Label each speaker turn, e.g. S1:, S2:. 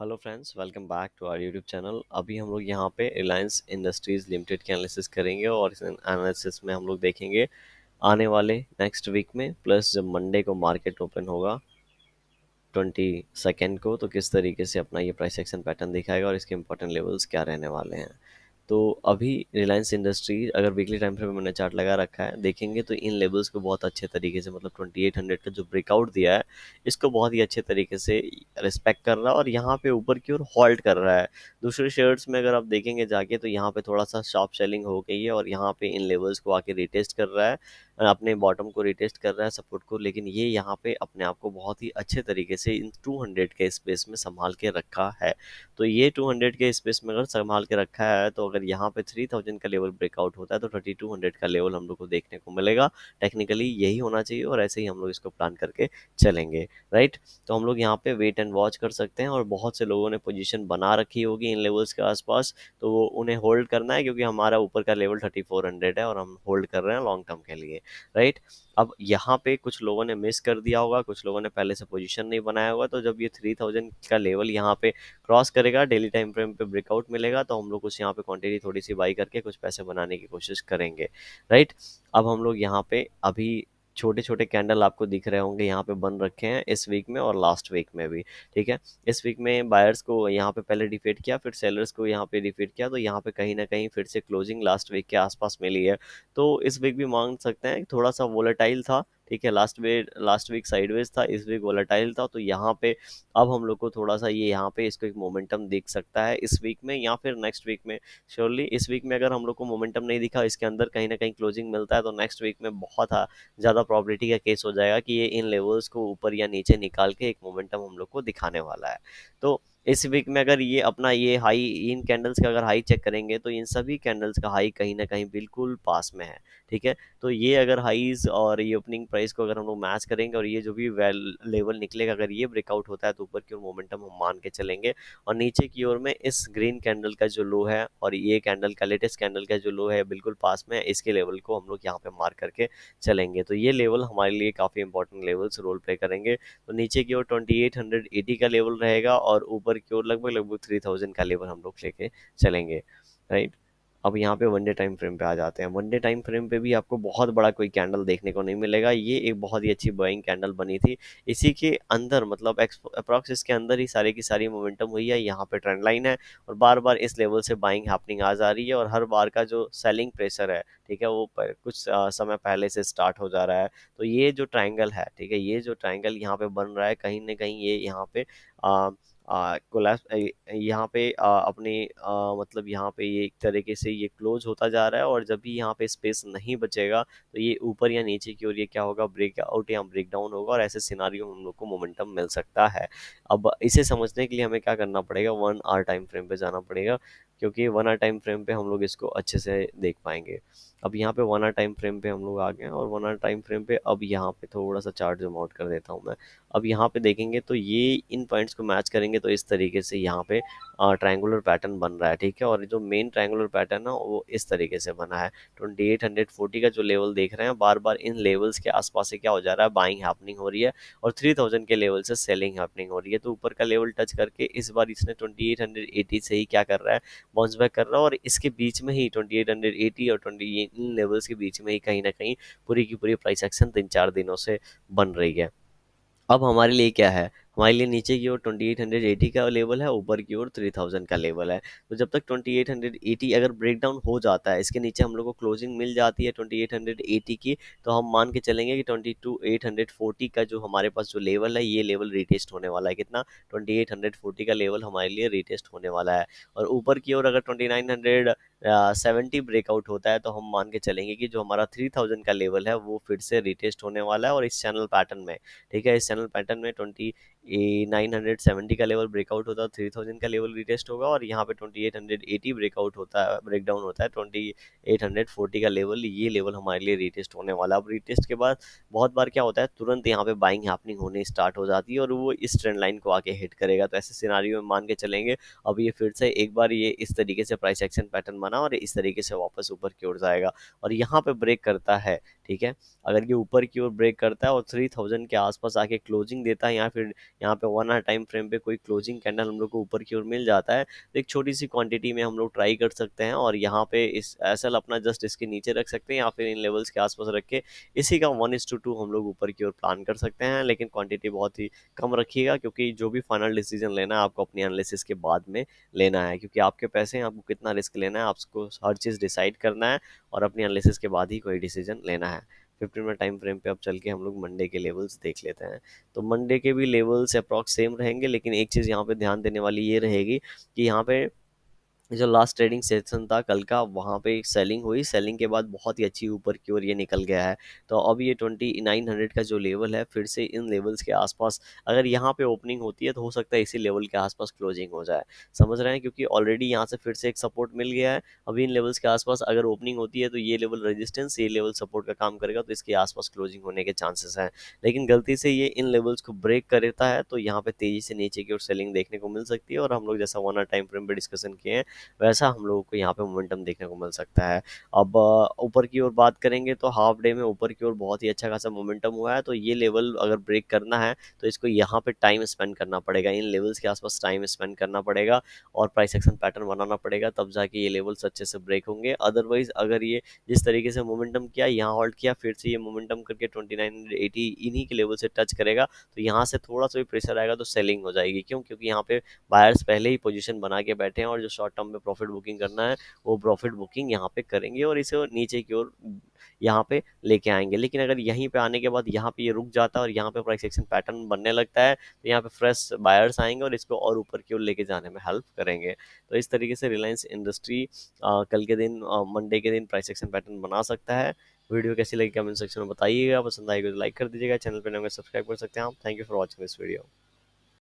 S1: Hello friends, welcome back to our YouTube channel. अभी हम लोग यहाँ पे रिलायंस इंडस्ट्रीज लिमिटेड की एनालिसिस करेंगे और इस एनालिसिस में हम लोग देखेंगे आने वाले नेक्स्ट वीक में, प्लस जब मंडे को मार्केट ओपन होगा 22 को, तो किस तरीके से अपना ये प्राइस एक्शन पैटर्न दिखाएगा और इसके इंपॉर्टेंट लेवल्स क्या रहने वाले हैं। तो अभी रिलायंस इंडस्ट्रीज अगर वीकली टाइम फ्रेम में मैंने चार्ट लगा रखा है, देखेंगे तो इन लेवल्स को बहुत अच्छे तरीके से, मतलब 2800 का जो ब्रेकआउट दिया है, इसको बहुत ही अच्छे तरीके से रिस्पेक्ट कर रहा है और यहाँ पे ऊपर की ओर होल्ड कर रहा है। दूसरे शेयर्स में अगर आप देखेंगे जाके, तो यहाँ पे थोड़ा सा शॉर्प सेलिंग हो गई है और यहाँ पे इन लेवल्स को आके रिटेस्ट कर रहा है, अपने बॉटम को रिटेस्ट कर रहा है, सपोर्ट को। लेकिन ये यहाँ पे अपने आप को बहुत ही अच्छे तरीके से इन 200 के स्पेस में संभाल के रखा है। तो ये 200 के स्पेस में अगर संभाल के रखा है, तो अगर यहाँ पे 3000 का लेवल ब्रेकआउट होता है तो 3200 का लेवल हम लोग को देखने को मिलेगा। टेक्निकली यही होना चाहिए और ऐसे ही हम लोग इसको प्लान करके चलेंगे, राइट। तो हम लोग यहाँ पे वेट एंड वॉच कर सकते हैं और बहुत से लोगों ने पोजीशन बना रखी होगी इन लेवल्स के आसपास, तो वो उन्हें होल्ड करना है, क्योंकि हमारा ऊपर का लेवल 3400 है और हम होल्ड कर रहे हैं लॉन्ग टर्म के लिए, राइट। अब यहाँ पे कुछ लोगों ने मिस कर दिया होगा, कुछ लोगों ने पहले से पोजीशन नहीं बनाया होगा, तो जब ये 3000 का लेवल यहाँ पे क्रॉस करेगा, डेली टाइम फ्रेम पे ब्रेकआउट मिलेगा, तो हम लोग कुछ यहाँ पे क्वांटिटी थोड़ी सी बाई करके कुछ पैसे बनाने की कोशिश करेंगे, राइट। अब हम लोग यहाँ पे अभी छोटे छोटे कैंडल आपको दिख रहे होंगे यहाँ पे बन रखे हैं इस वीक में और लास्ट वीक में भी, ठीक है। इस वीक में बायर्स को यहाँ पे पहले डिफीट किया, फिर सेलर्स को यहाँ पे डिफीट किया, तो यहाँ पे कहीं ना कहीं फिर से क्लोजिंग लास्ट वीक के आसपास मिली है। तो इस वीक भी मान सकते हैं थोड़ा सा वोलेटाइल था, ठीक है। लास्ट वीक साइडवेज था, इस वीक वोलेटाइल था, तो यहाँ पे अब हम लोग को थोड़ा सा ये यहाँ पे इसको एक मोमेंटम दिख सकता है इस वीक में या फिर नेक्स्ट वीक में। श्योरली इस वीक में अगर हम लोग को मोमेंटम नहीं दिखा, इसके अंदर कहीं ना कहीं क्लोजिंग मिलता है, तो नेक्स्ट वीक में बहुत ज़्यादा प्रॉबिलिटी का केस हो जाएगा कि ये इन लेवल्स को ऊपर या नीचे निकाल के एक मोमेंटम हम लोग को दिखाने वाला है। तो इस वीक में अगर ये अपना ये हाई, इन कैंडल्स का अगर हाई चेक करेंगे, तो इन सभी कैंडल्स का हाई कहीं ना कहीं बिल्कुल पास में है, ठीक है। तो ये अगर हाईज और ये ओपनिंग प्राइस को अगर हम लोग मैच करेंगे और ये जो भी वेल लेवल निकलेगा, अगर ये ब्रेकआउट होता है, तो ऊपर की ओर मोमेंटम हम मान के चलेंगे। और नीचे की ओर में इस ग्रीन कैंडल का जो लो है और ये कैंडल का, लेटेस्ट कैंडल का जो लो है, बिल्कुल पास में है, इसके लेवल को हम लोग यहाँ पे मार्क करके चलेंगे। तो ये लेवल हमारे लिए काफ़ी इंपॉर्टेंट लेवल्स रोल प्ले करेंगे। तो नीचे की ओर 2880 का लेवल रहेगा और ऊपर की ओर लगभग लगभग 3000 का लेवल हम लोग लेके चलेंगे, राइट। अब यहाँ पे वनडे टाइम फ्रेम पे आ जाते हैं। वनडे टाइम फ्रेम पे भी आपको बहुत बड़ा कोई कैंडल देखने को नहीं मिलेगा। ये एक बहुत ही अच्छी बाइंग कैंडल बनी थी, इसी के अंदर, मतलब अप्रॉक्स इसके अंदर ही सारी की सारी मोमेंटम हुई है। यहाँ पे ट्रेंड लाइन है और बार बार इस लेवल से बाइंग हैपनिंग आ जा रही है और हर बार का जो सेलिंग प्रेशर है, ठीक है, वो कुछ समय पहले से स्टार्ट हो जा रहा है। तो ये जो ट्रायंगल है, ठीक है, ये जो ट्रायंगल यहाँ पे बन रहा है, कहीं ना कहीं ये यहाँ पे कोलैप्स, यहाँ पे अपने मतलब यहाँ पे ये एक तरीके से ये क्लोज होता जा रहा है और जब भी यहाँ पे स्पेस नहीं बचेगा, तो ये ऊपर या नीचे की ओर ये क्या होगा, ब्रेकआउट या ब्रेक डाउन होगा और ऐसे सिनारियो में हम लोग को मोमेंटम मिल सकता है। अब इसे समझने के लिए हमें क्या करना पड़ेगा, 1 आवर टाइम फ्रेम पे जाना पड़ेगा, क्योंकि 1 आवर टाइम फ्रेम पे हम लोग इसको अच्छे से देख पाएंगे। अब यहाँ पे 1 आवर टाइम फ्रेम पे हम लोग आ गए हैं और 1 आवर टाइम फ्रेम पे अब यहाँ पे थोड़ा सा चार्ट जूम आउट कर देता हूँ मैं। अब यहाँ पे देखेंगे तो ये इन पॉइंट्स को मैच करेंगे, तो इस तरीके से यहाँ पे ट्रायंगुलर पैटर्न बन रहा है, ठीक है। और जो मेन ट्रायंगुलर पैटर्न है वो इस तरीके से बना है। 2840 का जो लेवल देख रहे हैं, बार बार इन लेवल्स के आसपास से क्या हो जा रहा है, बाइंग हैपनिंग हो रही है और 3000 के लेवल से सेलिंग हैपनिंग हो रही है। तो ऊपर का लेवल टच करके इस बार इसने 2880 से ही क्या कर रहा है, बाउंस बैक कर रहा है और इसके बीच में ही 2880 और 20 इन लेवल्स के बीच में ही कहीं ना कहीं पूरी की पूरी प्राइस एक्शन 3-4 दिनों से बन रही है। अब हमारे लिए क्या है, हमारे लिए नीचे की ओर 2880 का लेवल है, ऊपर की ओर 3000 का लेवल है। तो जब तक 2880 अगर ब्रेक डाउन हो जाता है, इसके नीचे हम लोग को क्लोजिंग मिल जाती है 2880 की, तो हम मान के चलेंगे कि 22840 का जो हमारे पास जो लेवल है, ये लेवल रिटेस्ट होने वाला है। कितना, 2840 का लेवल हमारे लिए रिटेस्ट होने वाला है। और ऊपर की ओर अगर 2970 ब्रेकआउट होता है, तो हम मान के चलेंगे कि जो हमारा 3000 का लेवल है वो फिर से रिटेस्ट होने वाला है और इस चैनल पैटर्न में, ठीक है, इस चैनल पैटर्न में 2970 का लेवल ब्रेकआउट होता है, 3000 का लेवल रिटेस्ट होगा और यहाँ पे 2880 ब्रेकआउट होता है, ब्रेक डाउन होता है, 2840 का लेवल, ये लेवल हमारे लिए रिटेस्ट होने वाला है। अब रिटेस्ट के बाद बहुत बार क्या होता है, तुरंत यहाँ पे बाइंग हैपनिंग होने स्टार्ट हो जाती है और वो इस ट्रेंड लाइन को आके हिट करेगा। तो ऐसे सिनारियो में मान के चलेंगे, अब ये फिर से एक बार ये इस तरीके से प्राइस एक्शन पैटर्न बना और इस तरीके से वापस ऊपर की ओर जाएगा और यहाँ पे ब्रेक करता है, ठीक है। अगर ये ऊपर की ओर ब्रेक करता है और 3000 के आसपास आके क्लोजिंग देता है या फिर यहाँ पे 1 आवर टाइम फ्रेम पे कोई क्लोजिंग कैंडल हम लोग को ऊपर की ओर मिल जाता है, तो एक छोटी सी क्वांटिटी में हम लोग ट्राई कर सकते हैं और यहाँ पे इस एसएल अपना जस्ट इसके नीचे रख सकते हैं या फिर इन लेवल्स के आसपास रख के इसी का 1:2 हम लोग ऊपर की ओर प्लान कर सकते हैं, लेकिन क्वांटिटी बहुत ही कम रखिएगा, क्योंकि जो भी फाइनल डिसीजन लेना है आपको अपनी एनालिसिस के बाद में लेना है, क्योंकि आपके पैसे हैं, आपको कितना रिस्क लेना है, आपको हर चीज़ डिसाइड करना है और अपनी एनालिसिस के बाद ही कोई डिसीजन लेना है। 15 मिनट टाइम फ्रेम पे अब चल के हम लोग मंडे के लेवल्स देख लेते हैं। तो मंडे के भी लेवल्स अप्रॉक्स सेम रहेंगे, लेकिन एक चीज़ यहाँ पे ध्यान देने वाली ये रहेगी कि यहाँ पे जो लास्ट ट्रेडिंग सेशन था कल का, वहाँ पे एक सेलिंग हुई, सेलिंग के बाद बहुत ही अच्छी ऊपर की ओर ये निकल गया है। तो अब ये 2900 का जो लेवल है, फिर से इन लेवल्स के आसपास अगर यहाँ पे ओपनिंग होती है तो हो सकता है इसी लेवल के आसपास क्लोजिंग हो जाए, समझ रहे हैं, क्योंकि ऑलरेडी यहाँ से फिर से एक सपोर्ट मिल गया है। अभी इन लेवल्स के आसपास अगर ओपनिंग होती है तो ये लेवल रेजिस्टेंस, ये लेवल सपोर्ट का काम करेगा, तो इसके आसपास क्लोजिंग होने के चांसेस हैं। लेकिन गलती से ये इन लेवल्स को ब्रेक करता है तो यहाँ पे तेजी से नीचे की ओर सेलिंग देखने को मिल सकती है, और हम लोग जैसा 1 आवर टाइम फ्रेम पे डिस्कशन किए हैं वैसा हम लोगों को यहाँ पे मोमेंटम देखने को मिल सकता है। अब ऊपर की ओर बात करेंगे तो हाफ डे में ऊपर की ओर बहुत ही अच्छा खासा मोमेंटम हुआ है, तो ये लेवल अगर ब्रेक करना है तो इसको यहाँ पे टाइम स्पेंड करना पड़ेगा, इन लेवल्स के आसपास टाइम स्पेंड करना पड़ेगा और प्राइस एक्शन पैटर्न बनाना पड़ेगा, तब जाके ये लेवल्स अच्छे से ब्रेक होंगे। अदरवाइज अगर ये जिस तरीके से मोमेंटम किया, यहाँ होल्ड किया, फिर से ये मोमेंटम करके 2980 इन्हीं के लेवल से टच करेगा, तो यहाँ से थोड़ा सा भी प्रेशर आएगा तो सेलिंग हो जाएगी। क्यों? क्योंकि यहाँ पे बायर्स पहले ही पोजीशन बना के बैठे हैं और जो शॉर्ट टर्म में प्रॉफिट बुकिंग करना है वो प्रॉफिट बुकिंग यहाँ पे करेंगे और इसे नीचे की ओर यहाँ पे लेके आएंगे। लेकिन अगर यहीं पे आने के बाद यहाँ पे ये रुक जाता है और यहाँ पे प्राइस एक्शन पैटर्न बनने लगता है, तो यहाँ पे फ्रेश बायर्स आएंगे और इसको और ऊपर की ओर लेके जाने में हेल्प करेंगे। तो इस तरीके से रिलायंस इंडस्ट्री कल के दिन मंडे के दिन प्राइस एक्शन पैटर्न बना सकता है। वीडियो कैसी लगी कमेंट सेक्शन में बताइएगा, पसंद आएगी तो लाइक कर दीजिएगा, चैनल पर नए सब्सक्राइब कर सकते हैं आप। Thank you for watching this video.